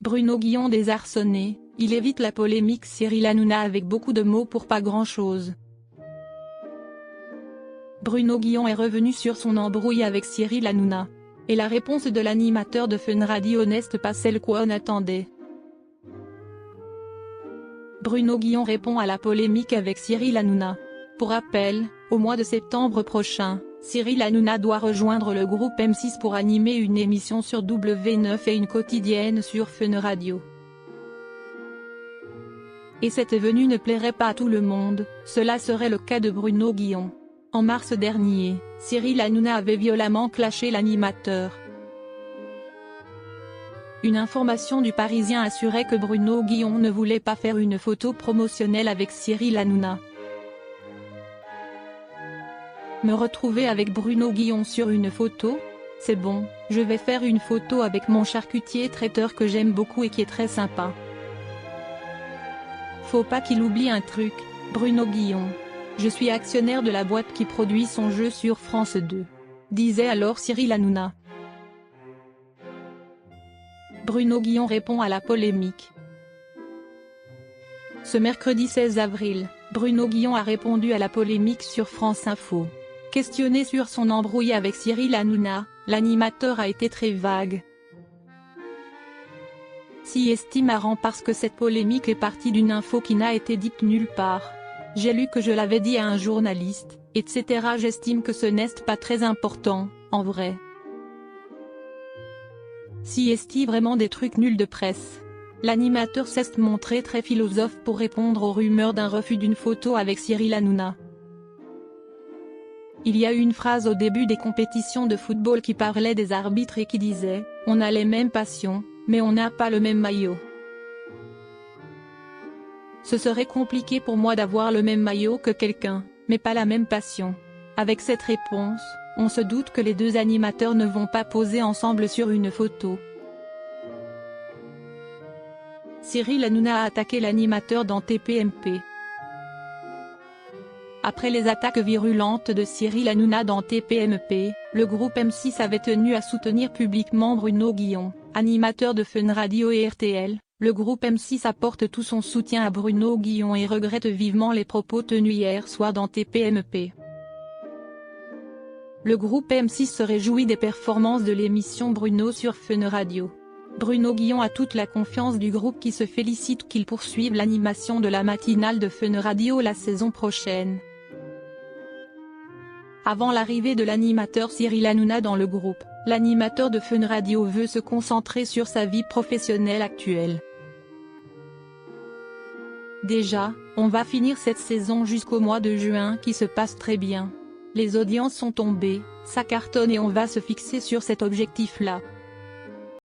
Bruno Guillon désarçonné, il évite la polémique Cyril Hanouna avec beaucoup de mots pour pas grand-chose. Bruno Guillon est revenu sur son embrouille avec Cyril Hanouna. Et la réponse de l'animateur de Fun Radio n'est pas celle qu'on attendait. Bruno Guillon répond à la polémique avec Cyril Hanouna. Pour rappel, au mois de septembre prochain, Cyril Hanouna doit rejoindre le groupe M6 pour animer une émission sur W9 et une quotidienne sur Fun Radio. Et cette venue ne plairait pas à tout le monde, cela serait le cas de Bruno Guillon. En mars dernier, Cyril Hanouna avait violemment clashé l'animateur. Une information du Parisien assurait que Bruno Guillon ne voulait pas faire une photo promotionnelle avec Cyril Hanouna. Me retrouver avec Bruno Guillon sur une photo? C'est bon, je vais faire une photo avec mon charcutier traiteur que j'aime beaucoup et qui est très sympa. Faut pas qu'il oublie un truc, Bruno Guillon. Je suis actionnaire de la boîte qui produit son jeu sur France 2. Disait alors Cyril Hanouna. Bruno Guillon répond à la polémique. Ce mercredi 16 avril, Bruno Guillon a répondu à la polémique sur France Info. Questionné sur son embrouille avec Cyril Hanouna, l'animateur a été très vague. Si estime marrant parce que cette polémique est partie d'une info qui n'a été dite nulle part. J'ai lu que je l'avais dit à un journaliste, etc. J'estime que ce n'est pas très important, en vrai. Si est-il vraiment des trucs nuls de presse? L'animateur s'est montré très philosophe pour répondre aux rumeurs d'un refus d'une photo avec Cyril Hanouna. Il y a eu une phrase au début des compétitions de football qui parlait des arbitres et qui disait « On a les mêmes passions, mais on n'a pas le même maillot ». Ce serait compliqué pour moi d'avoir le même maillot que quelqu'un, mais pas la même passion. Avec cette réponse, on se doute que les deux animateurs ne vont pas poser ensemble sur une photo. Cyril Hanouna a attaqué l'animateur dans TPMP. Après les attaques virulentes de Cyril Hanouna dans TPMP, le groupe M6 avait tenu à soutenir publiquement Bruno Guillon, animateur de Fun Radio et RTL. Le groupe M6 apporte tout son soutien à Bruno Guillon et regrette vivement les propos tenus hier soir dans TPMP. Le groupe M6 se réjouit des performances de l'émission Bruno sur Fun Radio. Bruno Guillon a toute la confiance du groupe qui se félicite qu'il poursuive l'animation de la matinale de Fun Radio la saison prochaine. Avant l'arrivée de l'animateur Cyril Hanouna dans le groupe, l'animateur de Fun Radio veut se concentrer sur sa vie professionnelle actuelle. Déjà, on va finir cette saison jusqu'au mois de juin qui se passe très bien. Les audiences sont tombées, ça cartonne et on va se fixer sur cet objectif-là.